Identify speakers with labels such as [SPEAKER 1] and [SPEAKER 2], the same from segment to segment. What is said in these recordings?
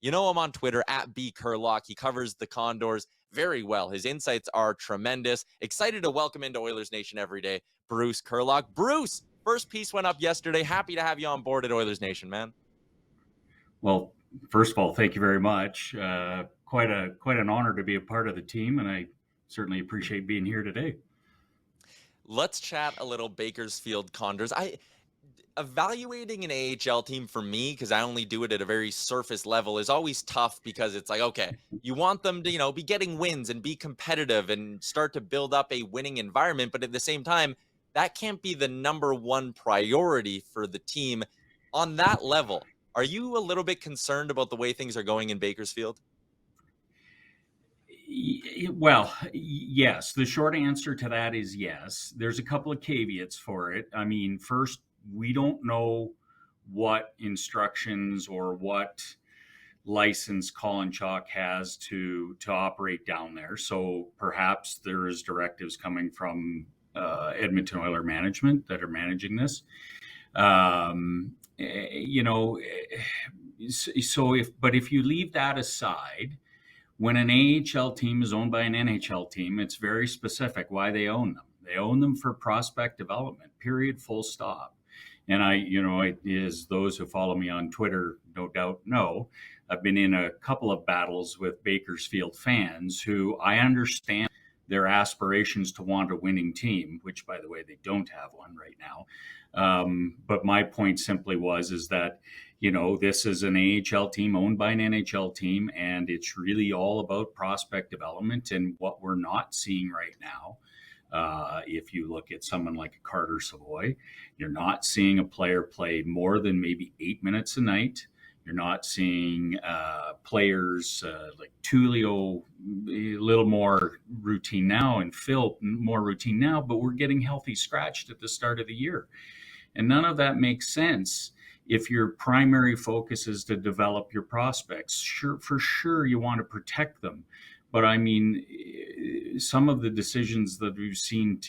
[SPEAKER 1] You know him on Twitter at B Corlock. He covers the Condors very well. His insights are tremendous. Excited to welcome into Oilers Nation Everyday, Bruce Corlock. Bruce, first piece went up yesterday. Happy to have you on board at Oilers Nation, man.
[SPEAKER 2] Well, first of all, thank you very much. Quite an honor to be a part of the team, and I certainly appreciate being here today.
[SPEAKER 1] Let's chat a little Bakersfield Condors. Evaluating an AHL team for me, because I only do it at a very surface level, is always tough because it's like, okay, you want them to, be getting wins and be competitive and start to build up a winning environment. But at the same time, that can't be the number one priority for the team on that level. Are you a little bit concerned about the way things are going in Bakersfield?
[SPEAKER 2] Well, yes. The short answer to that is yes. There's a couple of caveats for it. I mean, first, we don't know what instructions or what license Colin Chalk has to operate down there. So perhaps there is directives coming from Edmonton Oilers management that are managing this. If you leave that aside, when an AHL team is owned by an NHL team, it's very specific why they own them. They own them for prospect development, period, full stop. And as those who follow me on Twitter no doubt know, I've been in a couple of battles with Bakersfield fans who I understand their aspirations to want a winning team, which, by the way, they don't have one right now. But my point simply is that, this is an AHL team owned by an NHL team, and it's really all about prospect development. And what we're not seeing right now, if you look at someone like Carter Savoy, you're not seeing a player play more than maybe 8 minutes a night. You're not seeing players like Tulio a little more routine now and Phil more routine now, but we're getting healthy scratched at the start of the year. And none of that makes sense if your primary focus is to develop your prospects. For sure, you want to protect them. But I mean, some of the decisions that we've seen,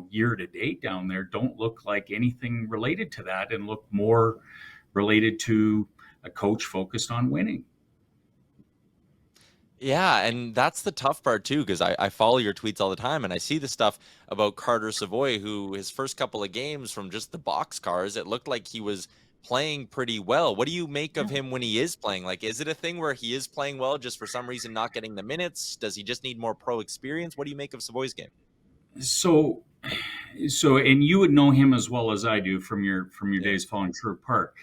[SPEAKER 2] year to date down there don't look like anything related to that and look more related to a coach focused on winning.
[SPEAKER 1] Yeah, and that's the tough part too, because I follow your tweets all the time, and I see the stuff about Carter Savoy, who his first couple of games from just the boxcars, it looked like he was playing pretty well. What do you make of him when he is playing? Like, is it a thing where he is playing well, just for some reason not getting the minutes? Does he just need more pro experience? What do you make of Savoy's game?
[SPEAKER 2] So, and you would know him as well as I do from your days following Sherwood Park.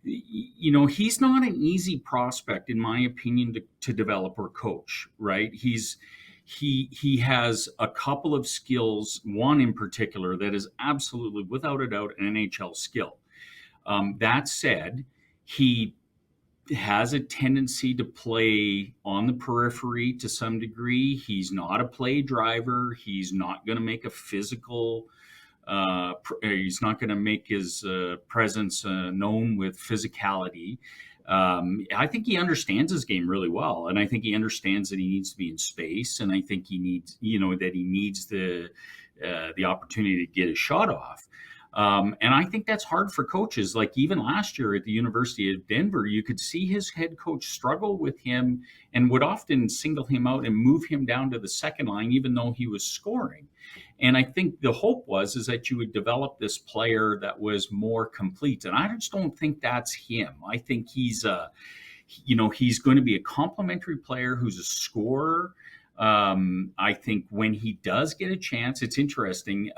[SPEAKER 2] He's not an easy prospect, in my opinion, to develop or coach, right? He has a couple of skills, one in particular that is absolutely, without a doubt, an NHL skill. That said, he has a tendency to play on the periphery to some degree. He's not a play driver. He's not going to make a physical he's not going to make his presence known with physicality. I think he understands his game really well, and I think he understands that he needs to be in space, and I think he needs, that he needs the opportunity to get his shot off. And I think that's hard for coaches. Like even last year at the University of Denver, you could see his head coach struggle with him and would often single him out and move him down to the second line, even though he was scoring. And I think the hope is that you would develop this player that was more complete. And I just don't think that's him. I think he's he's going to be a complementary player who's a scorer. I think when he does get a chance, it's interesting.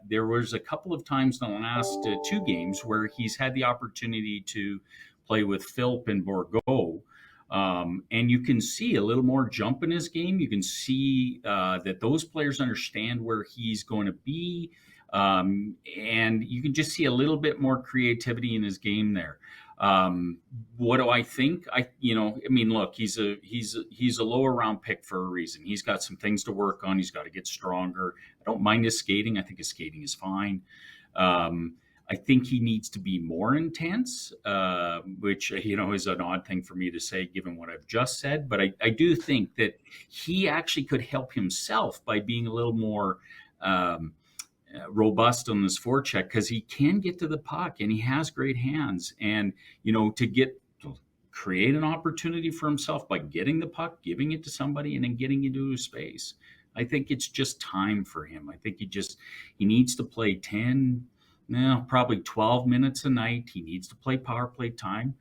[SPEAKER 2] There was a couple of times in the last two games where he's had the opportunity to play with Philp and Bourgault. And you can see a little more jump in his game. You can see that those players understand where he's going to be. And you can just see a little bit more creativity in his game there. What do I think? Look, he's a lower round pick for a reason. He's got some things to work on. He's got to get stronger. I don't mind his skating. I think his skating is fine. I think he needs to be more intense, which, is an odd thing for me to say given what I've just said. But I do think that he actually could help himself by being a little more robust on this forecheck, because he can get to the puck and he has great hands. And, to get create an opportunity for himself by getting the puck, giving it to somebody, and then getting into his space. I think it's just time for him. I think he needs to play 10, no, probably 12 minutes a night. He needs to play power play time,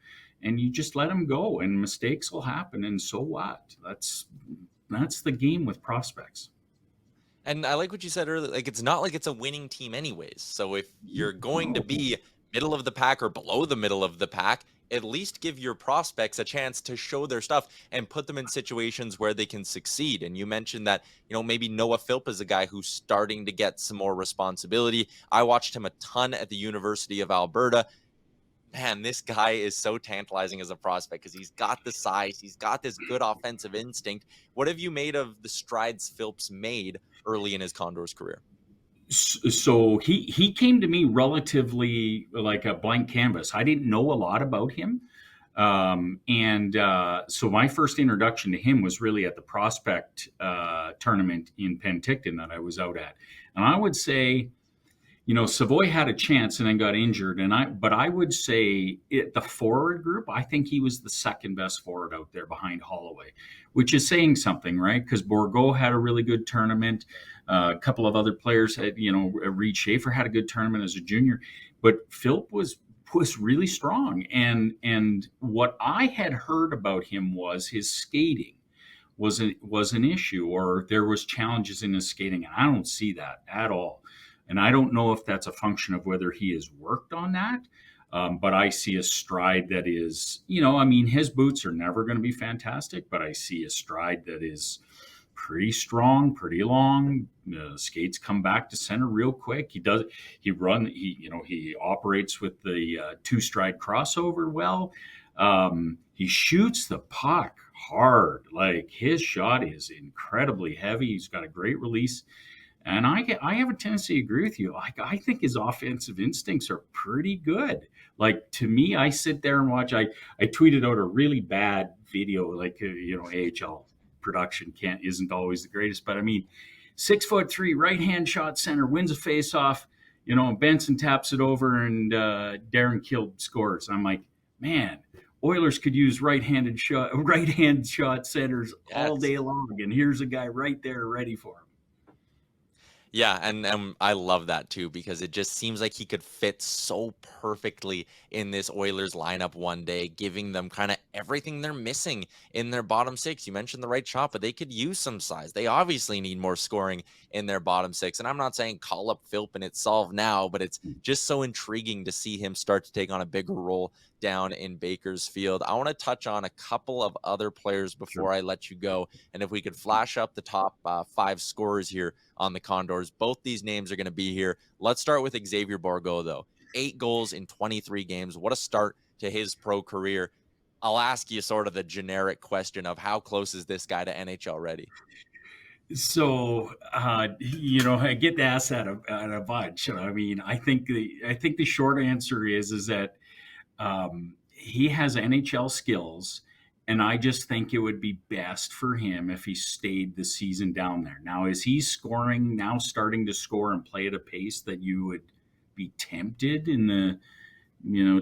[SPEAKER 2] and you just let him go, and mistakes will happen. And so what? That's the game with prospects.
[SPEAKER 1] And I like what you said earlier. Like, it's not like it's a winning team, anyways. So if you're going to
[SPEAKER 2] No.
[SPEAKER 1] be middle of the pack or below the middle of the pack, at least give your prospects a chance to show their stuff and put them in situations where they can succeed. And you mentioned that, maybe Noah Philp is a guy who's starting to get some more responsibility. I watched him a ton at the University of Alberta. Man, this guy is so tantalizing as a prospect because he's got the size, he's got this good offensive instinct. What have you made of the strides Phillips made early in his Condors career?
[SPEAKER 2] So he came to me relatively like a blank canvas. I didn't know a lot about him, and so my first introduction to him was really at the prospect tournament in Penticton that I was out at, and I would say, Savoy had a chance and then got injured, but I would say the forward group, I think he was the second best forward out there behind Holloway, which is saying something, right? Because Bourgault had a really good tournament. A couple of other players had, Reed Schaefer had a good tournament as a junior, but Philp was really strong. And what I had heard about him was his skating was an issue, or there was challenges in his skating, and I don't see that at all. And I don't know if that's a function of whether he has worked on that. But I see a stride that is, I mean, his boots are never going to be fantastic, but I see a stride that is pretty strong, pretty long. Skates come back to center real quick. He operates with the two stride crossover well. He shoots the puck hard. Like, his shot is incredibly heavy. He's got a great release. And I have a tendency to agree with you. Like, I think his offensive instincts are pretty good. Like, to me, I sit there and watch. I tweeted out a really bad video. Like, AHL production isn't always the greatest, but I mean, 6'3", right hand shot center, wins a face off. Benson taps it over, and Darren Kill scores. I'm like, man, Oilers could use right hand shot centers all
[SPEAKER 1] Yes.
[SPEAKER 2] day long, and here's a guy right there ready for him.
[SPEAKER 1] Yeah, and I love that too because it just seems like he could fit so perfectly in this Oilers lineup one day, giving them kind of everything they're missing in their bottom six. You mentioned the right shot, but they could use some size. They obviously need more scoring in their bottom six. And I'm not saying call up Philp and it's solved now, but it's just so intriguing to see him start to take on a bigger role down in Bakersfield. I want to touch on a couple of other players
[SPEAKER 2] Sure.
[SPEAKER 1] before I let you go. And if we could flash up the top five scorers here on the Condors. Both these names are going to be here. Let's start with Xavier Bourgault, though. 8 goals in 23 games. What a start to his pro career. I'll ask you sort of the generic question of how close is this guy to NHL ready?
[SPEAKER 2] So, I get asked that a bunch. I mean, I think the short answer is that he has NHL skills, and I just think it would be best for him if he stayed the season down there. Now, is he scoring now, starting to score and play at a pace that you would be tempted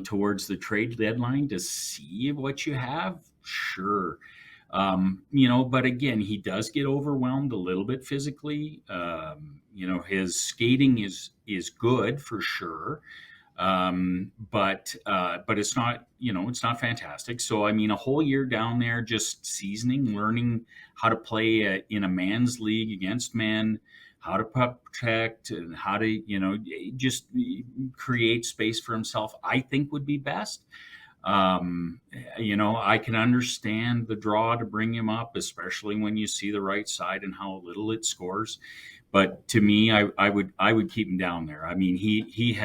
[SPEAKER 2] towards the trade deadline to see what you have? Sure. But again, he does get overwhelmed a little bit physically. His skating is good for sure, but it's not fantastic. So I mean, a whole year down there, just seasoning, learning how to play in a man's league against men, how to protect, and how to just create space for himself, I think would be best. I can understand the draw to bring him up, especially when you see the right side and how little it scores. But to me, I would keep him down there. I mean, he's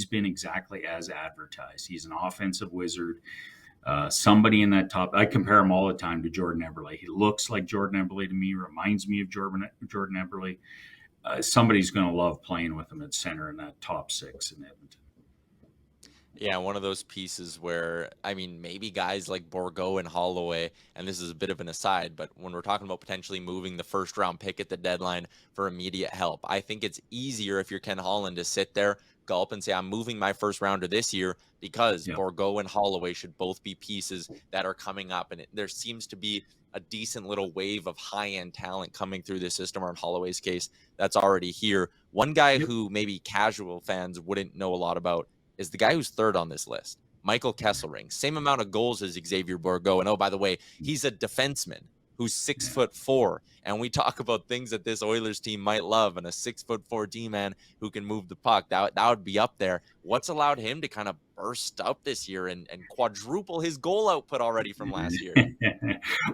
[SPEAKER 2] been exactly as advertised. He's an offensive wizard. Somebody in that top, I compare him all the time to Jordan Eberle. He looks like Jordan Eberle to me, reminds me of Jordan Eberle. Somebody's going to love playing with him at center in that top six in Edmonton.
[SPEAKER 1] Yeah, one of those pieces where, I mean, maybe guys like Bourgault and Holloway, and this is a bit of an aside, but when we're talking about potentially moving the first round pick at the deadline for immediate help, I think it's easier if you're Ken Holland to sit there, gulp and say, I'm moving my first rounder this year because
[SPEAKER 2] Yeah.
[SPEAKER 1] Borgo and Holloway should both be pieces that are coming up. And there seems to be a decent little wave of high-end talent coming through this system, or in Holloway's case, that's already here. One guy
[SPEAKER 2] Yep.
[SPEAKER 1] who maybe casual fans wouldn't know a lot about is the guy who's third on this list, Michael Kesselring. Same amount of goals as Xavier Borgo. And oh, by the way, he's a defenseman who's
[SPEAKER 2] Yeah.
[SPEAKER 1] 6'4". And we talk about things that this Oilers team might love, and a 6'4" D-man who can move the puck. That would be up there. What's allowed him to kind of burst up this year and quadruple his goal output already from last year?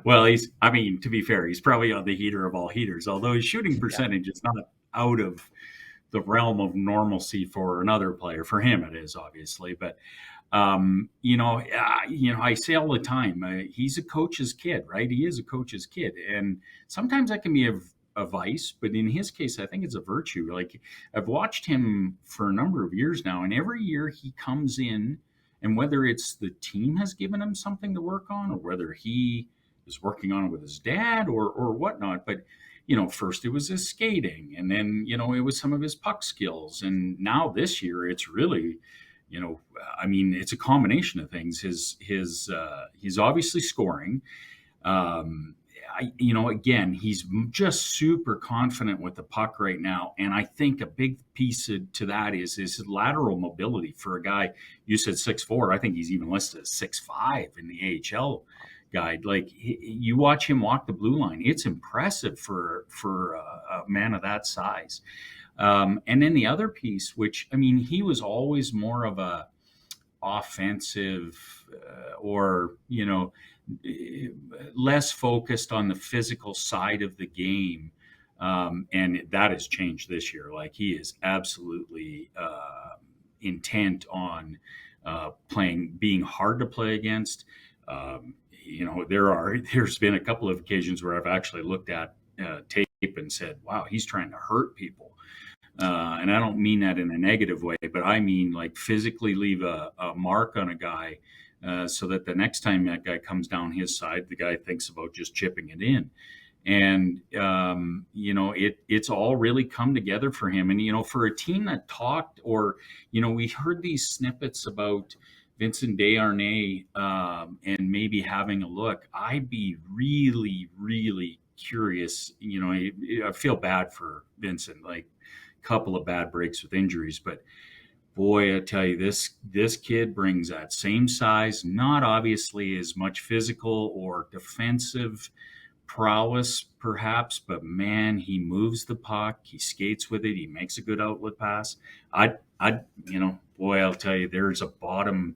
[SPEAKER 2] Well, I mean, to be fair, he's probably on the heater of all heaters, although his shooting
[SPEAKER 1] Yeah.
[SPEAKER 2] percentage is not out of the realm of normalcy for another player. For him, it is obviously, but I say all the time, he's a coach's kid, right? He is a coach's kid, and sometimes that can be a vice, but in his case, I think it's a virtue. Like, I've watched him for a number of years now, and every year he comes in, and whether it's the team has given him something to work on, or whether he is working on it with his dad or whatnot, but first it was his skating, and then it was some of his puck skills, and now this year it's really, I mean, it's a combination of things. He's obviously scoring. Again, he's just super confident with the puck right now, and I think a big piece to that is his lateral mobility. For a guy, you said 6'4", I think he's even listed as 6'5" in the AHL guide. Like, you watch him walk the blue line, it's impressive for a man of that size. And then the other piece, which, I mean, he was always more of a offensive or less focused on the physical side of the game, and that has changed this year. Like, he is absolutely intent on being hard to play against. There's been a couple of occasions where I've actually looked at tape and said, wow, he's trying to hurt people. And I don't mean that in a negative way, but I mean, like, physically leave a mark on a guy, so that the next time that guy comes down his side, the guy thinks about just chipping it in. And it's all really come together for him. And for a team that talked, or we heard these snippets about Vincent Desharnais, and maybe having a look. I'd be really, really curious. I feel bad for Vincent, like, couple of bad breaks with injuries, but boy, I tell you, this kid brings that same size, not obviously as much physical or defensive prowess perhaps, but man, he moves the puck, he skates with it, he makes a good outlet pass. Boy, I'll tell you, there's a bottom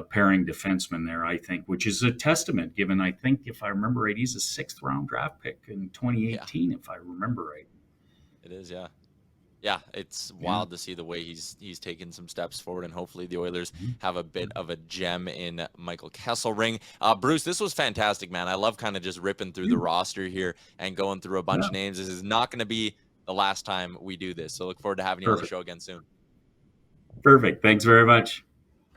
[SPEAKER 2] pairing defenseman there, I think, which is a testament, given, I think, if I remember right, he's a 6th round draft pick in 2018, if I remember right.
[SPEAKER 1] It is, yeah. Yeah, it's
[SPEAKER 2] Yeah.
[SPEAKER 1] wild to see the way he's taken some steps forward, and hopefully the Oilers have a bit of a gem in Michael Kesselring. Bruce, this was fantastic, man. I love kind of just ripping through the roster here and going through a bunch of names. This is not going to be the last time we do this, so look forward to having you on the show again soon.
[SPEAKER 2] Perfect. Thanks very much.